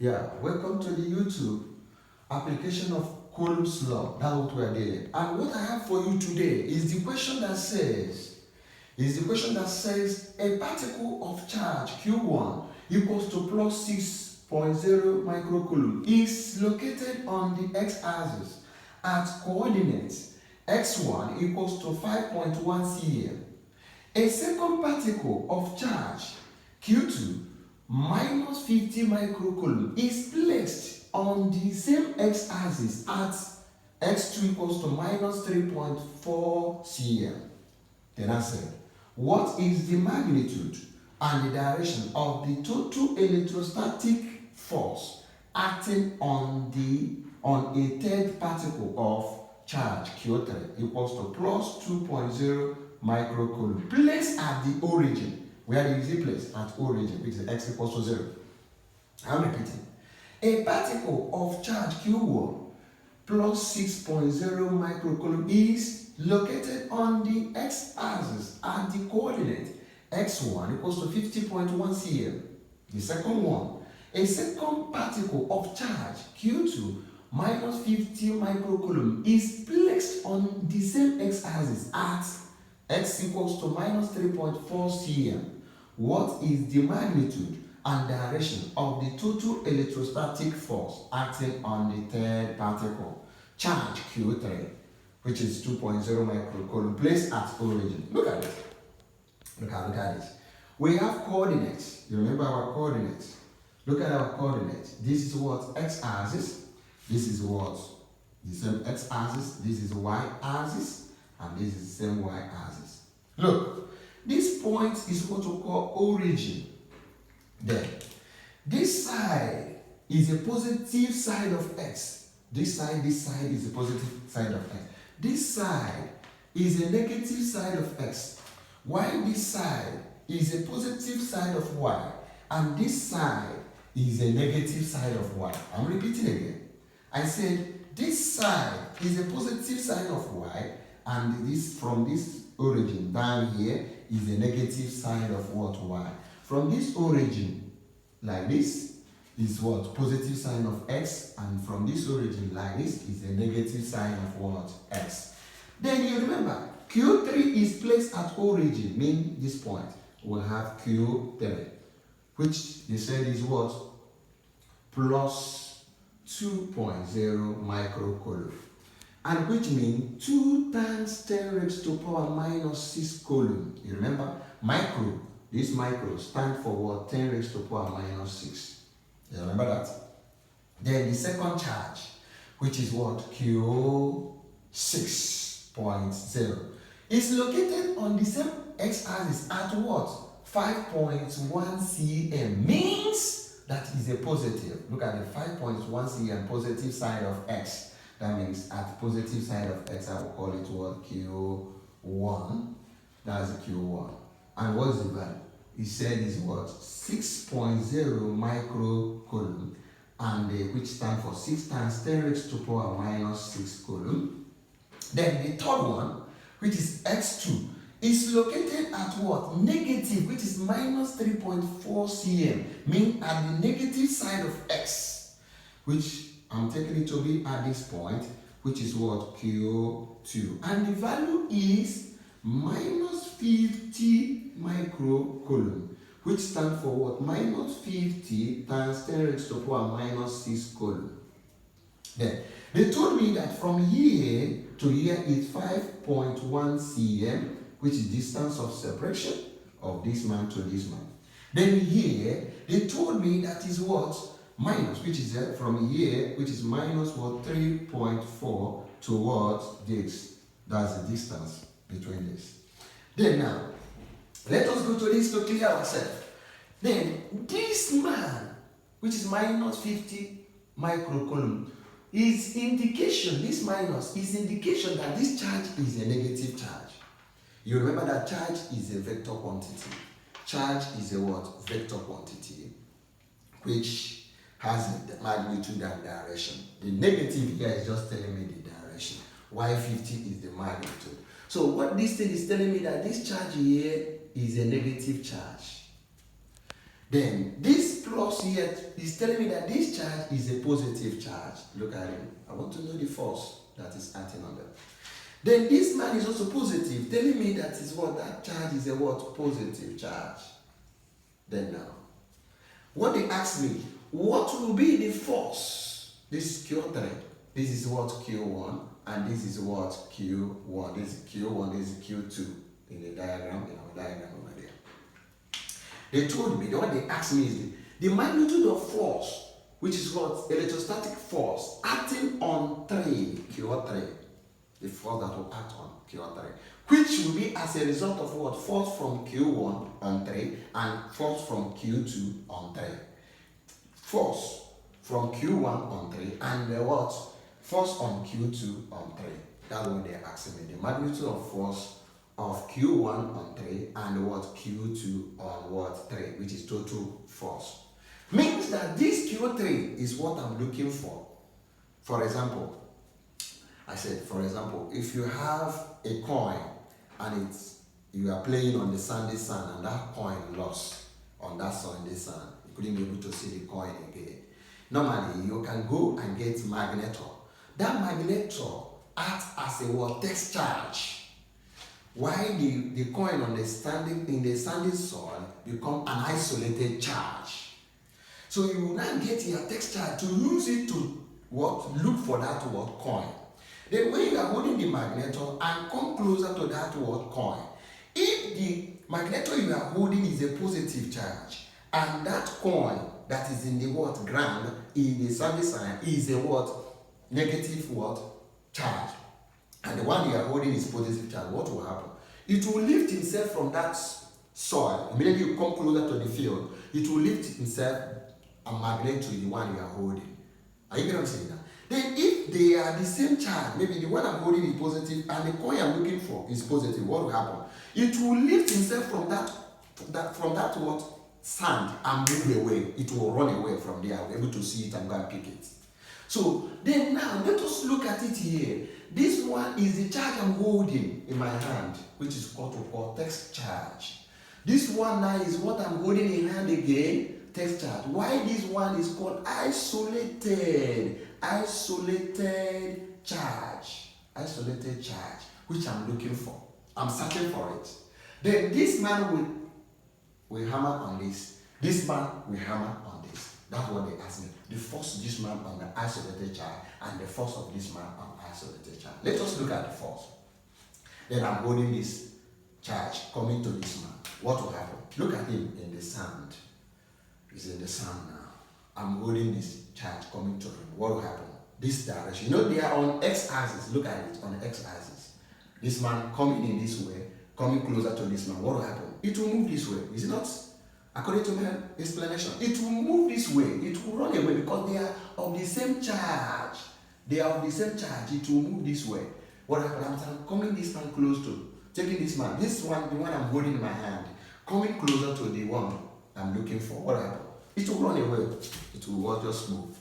Yeah, welcome to the YouTube application of Coulomb's law. That's what we are doing. And what I have for you today is the question that says a particle of charge Q1 equals to plus 6.0 microcoulomb is located on the x-axis at coordinates x1 equals to 5.1 cm. A second particle of charge Q2 minus 50 microcoulomb is placed on the same x-axis at x2 equals to minus 3.4 cm. Then I said, what is the magnitude and the direction of the total electrostatic force acting on a third particle of charge Q3 equals to plus 2.0 microcoulomb placed at the origin? Where is it placed? At origin, which is x equals to 0. I'm repeating. A particle of charge Q1 plus 6.0 microcoulomb is located on the x-axis at the coordinate x1 equals to 50.1 cm. The second one, a second particle of charge Q2 minus 50 microcoulomb is placed on the same x-axis at x equals to minus 3.4 cm. What is the magnitude and direction of the total electrostatic force acting on the third particle, charge Q3, which is 2.0 microcoulomb, placed at origin? Look at it. Look at it. We have coordinates. You remember our coordinates? Look at our coordinates. This is what x-axis. This is what the same x-axis. This is y-axis, and this is the same y-axis. Look. This point is what we call origin. Then, this side is a positive side of x. This side is a positive side of x. This side is a negative side of x. While this side is a positive side of y. And this side is a negative side of y. I'm repeating again. I said this side is a positive side of y. And this from this origin down here is a negative side of what? Y. From this origin, like this, is what? Positive sign of x, and from this origin, like this, is a negative sign of what? X. Then you remember, Q3 is placed at origin, meaning this point. We'll have Q3, which they said is what? Plus 2.0 microcoulomb. And which means 2 times 10 raised to power minus 6 coulomb. You remember? Micro, this micro stands for what? 10 raised to power minus 6. You remember that? Then the second charge, which is what? Q6.0, is located on the same x-axis at what? 5.1 cm. Means that is a positive. Look at the 5.1 cm positive side of x. That means at the positive side of x, I will call it what? Q1. That's Q1. And what is the value? He said is what? 6.0 microcoulomb, and which stands for 6 times 10 raised to power minus 6 coulomb. Then the third one, which is x2, is located at what? Negative, which is minus 3.4 cm, meaning at the negative side of x, which I'm taking it to be at this point, which is what? Q2. And the value is minus 50 microcoulomb, which stands for what? Minus 50 times 10 raised to power minus 6 coulomb. Then, they told me that from here to here is 5.1 cm, which is distance of separation of this man to this man. Then here, they told me that is what? Minus, which is from here, which is minus what? 3.4 towards this. That's the distance between this. Then now, let us go to this to clear ourselves. Then this man, which is minus 50 microcoulomb, is indication, this minus is indication that this charge is a negative charge. You remember that charge is a vector quantity. Charge is a what? Vector quantity, which has the magnitude and direction. The negative here is just telling me the direction. Y50 is the magnitude. So what this thing is telling me that this charge here is a negative charge. Then this plus force here is telling me that this charge is a positive charge. Look at it. I want to know the force that is acting on them. Then this man is also positive, telling me that is what that charge is a what? Positive charge. Then now, what they ask me, what will be the force? This is Q3. This is what Q1, and this is what Q1. This is Q1, this is Q2 in the diagram, in our diagram over there. They told me, what they asked me is the magnitude of force, which is what? Electrostatic force acting on Q3, the force that will act on Q3, which will be as a result of what? Force from Q1 on 3 and force from Q2 on 3. Force from Q1 on 3 and the what? Force on Q2 on 3. That's what they're asking me. The magnitude of force of Q1 on 3 and what? Q2 on what? 3, which is total force. Means that this Q3 is what I'm looking for. For example, I said, for example, if you have a coin and you are playing on the sandy sand and that coin lost on that sandy sand, you couldn't be able to see the coin again. Normally, you can go and get magnetor. That magnetor acts as a what? Text charge. While the coin on the sandy soil become an isolated charge. So you will now get your text charge to use it to what? Look for that what? Coin. Then when you are holding the magnetor and come closer to that what? Coin, if the magnetor you are holding is a positive charge and that coin that is in the what? Ground in the sandy side is a what? Negative what? Charge, and the one you are holding is positive charge, what will happen? It will lift itself from that soil. Immediately you come closer to the field, it will lift itself and magnet to the one you are holding. Are you getting what I'm saying now? Then if they are the same charge, maybe the one I'm holding is positive and the coin I'm looking for is positive, what will happen? It will lift itself from that what? Sand and move away. It will run away from there. I'll be able to see it and go and pick it. So then now let us look at it here. This one is the charge I'm holding in my hand, which is called text charge. This one now is what I'm holding in hand again, text charge. Why this one is called isolated charge, which I'm looking for. I'm searching for it. Then this man will hammer on this. This man will hammer on this. That's what they asked me. The force of this man on the isolated charge and the force of this man on isolated charge. Let us look at the force. Then I'm holding this charge coming to this man. What will happen? Look at him in the sand. He's in the sand now. I'm holding this charge coming to him. What will happen? This direction. You know they are on x-axis. Look at it on the x-axis. This man coming in this way, coming closer to this man. What will happen? It will move this way. Is it not? According to my explanation, it will move this way. It will run away because they are of the same charge. They are of the same charge. It will move this way. What happens? I'm coming this man close to, taking this man, the one I'm holding in my hand, coming closer to the one I'm looking for. What happens? It will run away. It will just move.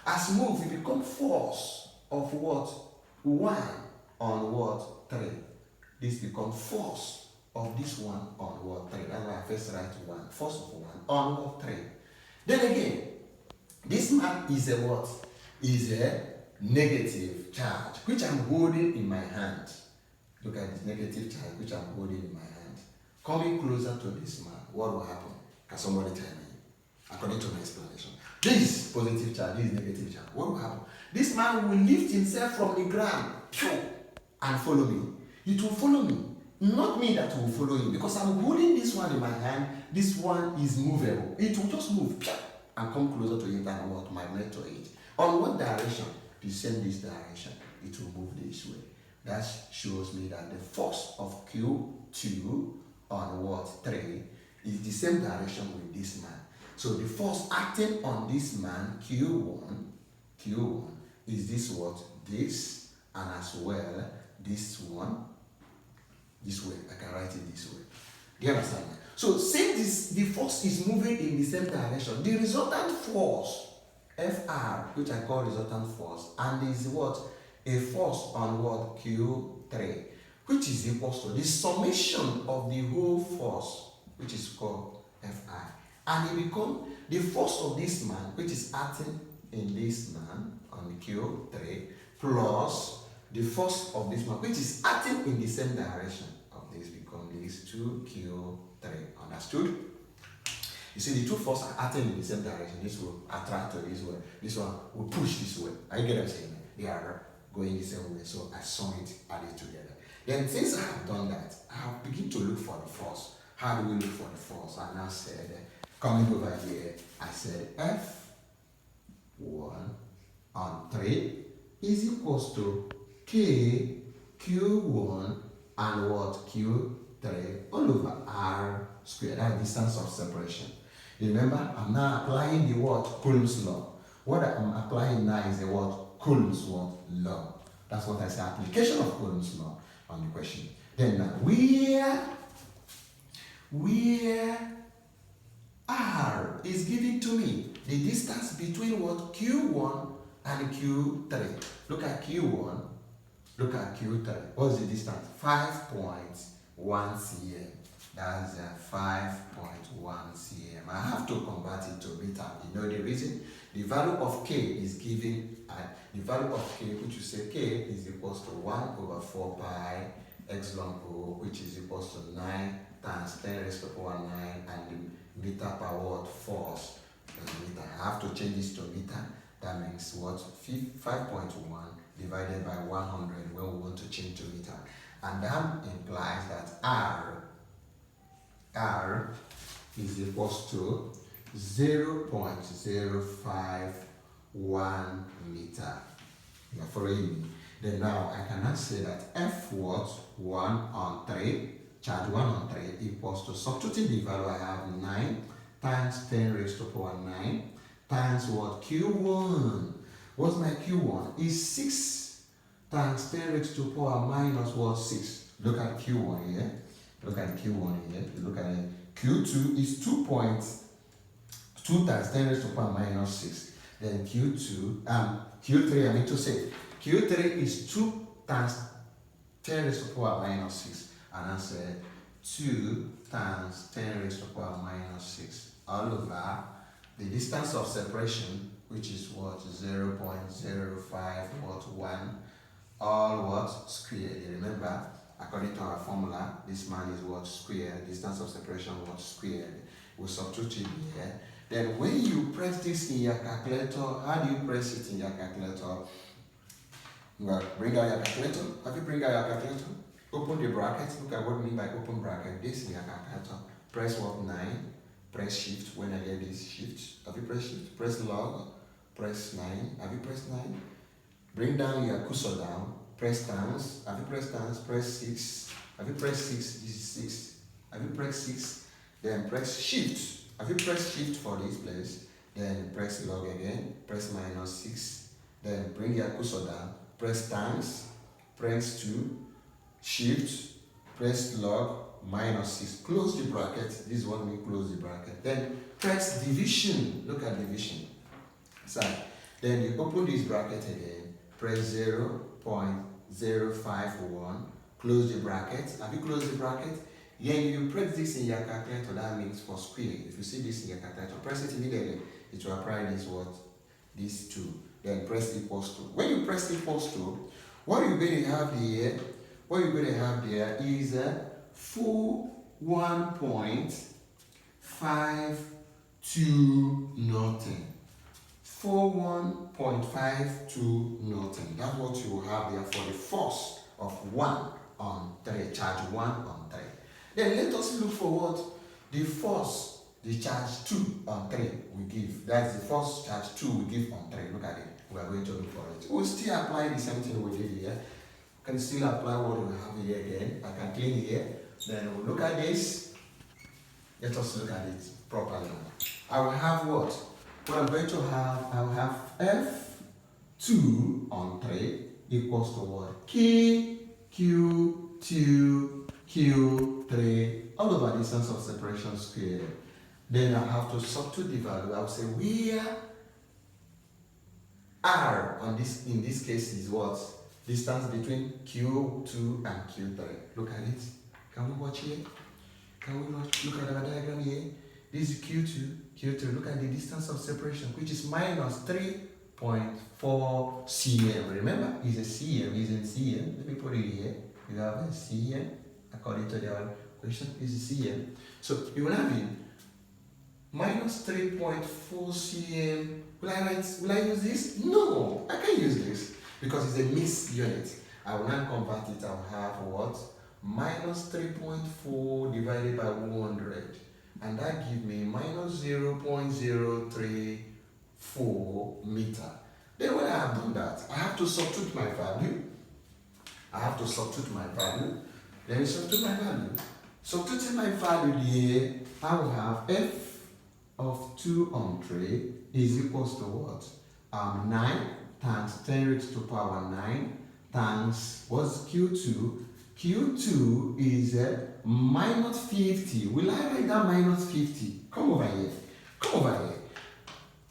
As move, it becomes force of what? 1 on what? 3. This becomes force of this one on what? 3. That's why I first write 1. Force of 1 on what? 3. Then again, this man is a what? Is a negative charge, which I'm holding in my hand. Look at this negative charge, which I'm holding in my hand. Coming closer to this man, what will happen? Can somebody tell me? According to my explanation. This is positive charge, this is negative charge. What will happen? This man will lift himself from the ground and follow me. It will follow me. Not me that will follow him, because I'm holding this one in my hand. This one is movable. It will just move and come closer to it and what? Magnet to it. On what direction? The same this direction. It will move this way. That shows me that the force of Q2 on what? 3 is the same direction with this man. So the force acting on this man, Q1 is this what? This, and as well this one. This way, I can write it this way. Do you understand? So since the force is moving in the same direction, the resultant force, Fr, which I call resultant force, and is what? A force on what? Q3, which is equal to the summation of the whole force, which is called Fi. And it becomes the force of this man, which is acting in this man on the Q3, plus the force of this man, which is acting in the same direction of this, become this 2Q3. Understood? You see, the two forces are acting in the same direction. This will attract to this way. This one will push this way. I get what I'm saying? They are going the same way. So I sum it, add it together. Then since I have done that, I have begin to look for the force. How do we look for the force? I now said, coming over here, I said F1 on 3 is equals to K Q1 and what? Q3 all over R squared. That's distance of separation. Remember, I'm now applying the what? Coulomb's law. What I'm applying now is the what? Coulomb's what? Law. That's what I say, application of Coulomb's law on the question. Then now, where R is given to me the distance between what? Q1 and Q3. Look at Q1, look at Q3. What's the distance? 5.1 cm. That's 5.1 cm. I have to convert it to meter. You know the reason? The value of K is given at the value of K, which you say K is equals to 1 over 4 pi epsilon O, which is equals to 9 times 10 raised to the power 9, and the meter per watt force meter. I have to change this to meter. That means what? 5.1 divided by 100 when we want to change to meter. And that implies that R is equals to 0.051 meter. You are following me? Then now I can now say that F what? 1 on 3, charge 1 on 3 equals to, substituting the value I have 9 times 10 raised to the power 9 times what? Q1. What's my Q1? Is 6 times 10 raised to the power minus what? 6. Look at Q1 here. Look at Q1 here. Look at it. Q2 is 2 times 10 raised to the power minus 6. Then Q3, I mean to say, Q3 is 2 times 10 raised to the power minus 6. And I said 2 times 10 raised to the power minus 6 all over the distance of separation, which is what? 0.05 all what? Squared. You remember, according to our formula, this man is what? Squared. Distance of separation what? Squared. We'll substitute here. Then when you press this in your calculator, how do you press it in your calculator? Well, bring out your calculator. Have you bring out your calculator? Open the bracket. Look at what I mean by open bracket. This in your calculator. Press what? 9. Press shift when I get this shift. Have you pressed shift? Press log. Press 9. Have you pressed 9? Bring down your cursor down. Press times. Have you pressed times? Press 6. Have you pressed 6? This is 6. Have you pressed 6? Then press shift. Have you pressed shift for this place? Then press log again. Press minus 6. Then bring your cursor down. Press times. Press 2. Shift. Press log. Minus 6. Close the bracket. This is what we close the bracket. Then press division. Look at division. So then you open this bracket again. Press 0.051. Close the bracket. Have you closed the bracket? Then you press this in your calculator. That means for square. If you see this in your calculator, press it immediately. It will apply this what? These 2. Then press equals to. When you press equals to, what you're going to have here? What you're going to have there is 41.52 nothing. 41.52 nothing. That's what you will have there for the force of 1 on 3. Charge 1 on 3. Then let us look for what? The force, the charge 2 on 3 we give. That's the force charge 2 we give on 3. Look at it. We are going to look for it. We'll still apply the same thing we did here. Can still apply what we have here again. I can clean here. Then we'll look at this. Let us look at it properly. I will have what? What I'm going to have, I will have F2 on 3 equals to what? K, Q, 2, Q3, all over distance of separation squared. Then I have to substitute the value. I will say where R on this, in this case, is what? Distance between Q2 and Q3. Look at it. Can we watch here? Can we watch? Look at our diagram here. This is Q2, Q3. Look at the distance of separation, which is minus 3.4 cm. Remember, it's a cm, it's in cm. Let me put it here. You have a cm, according to the question, is a cm. So you will have it minus 3.4 cm. Will I use this? No, I can't use this because it's a mixed unit. I will not convert it. I will have what? Minus 3.4 divided by 100. And that gives me minus 0.034 meter. Then when I have done that, I have to substitute my value. Let me substitute my value. Substituting my value here, I will have f of 2 on 3 is equals to what? 9 times 10 raised to power 9 times what's Q2? Q2 is minus 50. Will I write that minus 50? Come over here.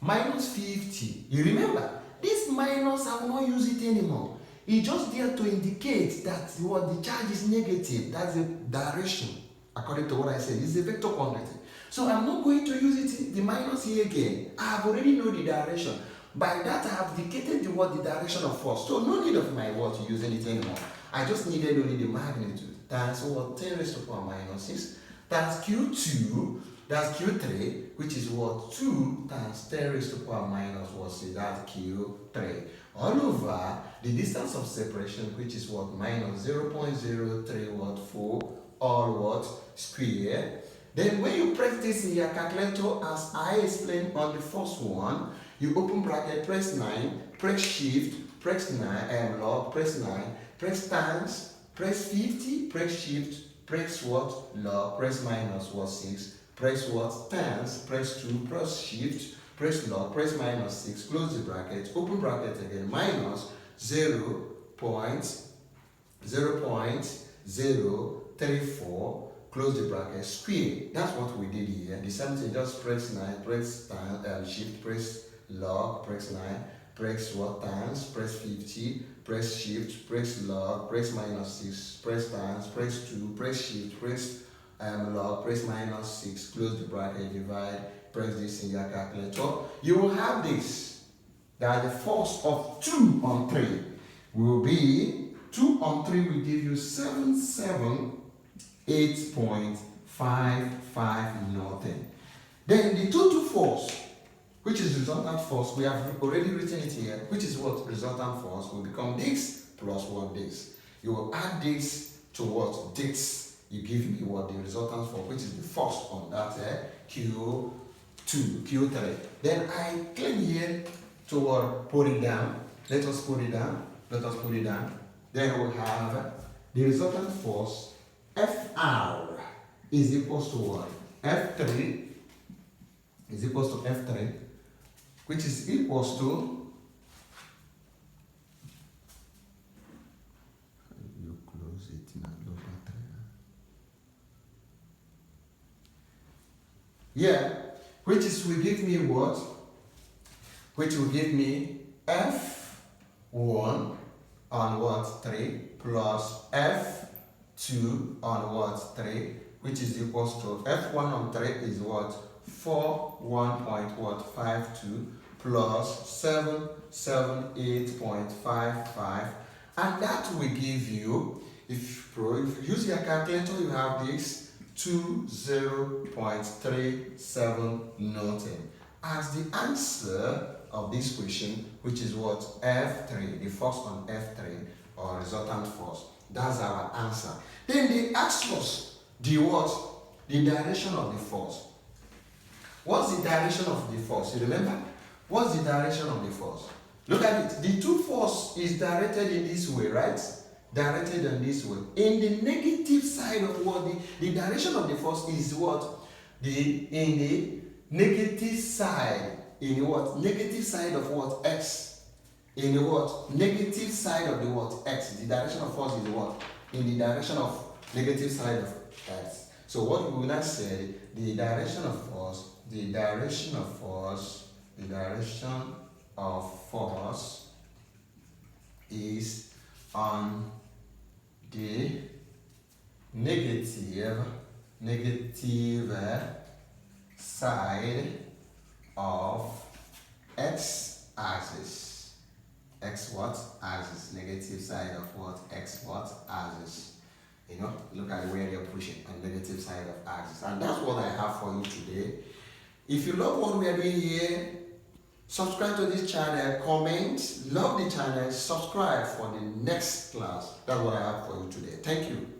Minus 50. You remember, this minus, I will not use it anymore. It's just there to indicate that what the charge is negative. That's the direction. According to what I said, it's a vector quantity. So I'm not going to use it, the minus here again. I have already know the direction. By that, I have indicated the direction of force. So no need of my word to using it anymore. I just needed only the magnitude. Times what? 10 raised to power minus 6. Times Q2, that's Q3, which is what? 2 times 10 raised to power minus what? See, that's Q3. All over the distance of separation, which is what? Minus 0.034 all what? Square. Then when you press this in your calculator, as I explained on the first one, you open bracket, press 9, press shift, press 9, log, press 9, press times, press 50, press shift, press what? Log, press minus what? 6, press what? Times, press 2, press shift, press log, press minus 6, close the bracket, open bracket again, minus 0.034, close the bracket, square. That's what we did here. The same thing, just press 9, press time, shift, press log, press 9, press what? Times, press 50, press shift, press log, press minus 6, press times, press 2, press shift, press log, press minus 6, close the bracket, divide, press this in your calculator. You will have this, that the force of 2 on 3 will be, 2 on 3 will give you 778.55 Newton. Then the total force, which is resultant force, we have already written it here, which is what? Resultant force will become this plus what? This. You will add this to what? This. You give me what? The resultant force, which is the force on that Q2, Q3. Then I claim here to put it down. Let us put it down. Then we'll have the resultant force Fr is equals to what? F3 is equals to F3, which is equals to, you close it now, yeah, which will give me what? Which will give me F1 on what? 3 plus F2 on what? 3, which is equals to F1 on 3 is what? 41.52 plus 778.55, and that will give you, if you use your calculator, you have this 20.37 Newton as the answer of this question, which is what? F3, the force on F3 or resultant force. That's our answer. Then they asked us the what? The direction of the force. What's the direction of the force? You remember? What's the direction of the force? Look at it. The two force is directed in this way, right? Directed in this way. In the negative side of what? The direction of the force is what? In the negative side. In what? Negative side of what? X. In the what? Negative side of the what? X. The direction of force is what? In the direction of negative side of X. So what we will not say, the direction of force is on the negative side of x-axis. X what? Axis. Negative side of what? X what? Axis. You know, look at the way they're pushing on negative side of axis. And that's what I have for you today. If you love what we are doing here, subscribe to this channel, comment, love the channel, subscribe for the next class. That's what I have for you today. Thank you.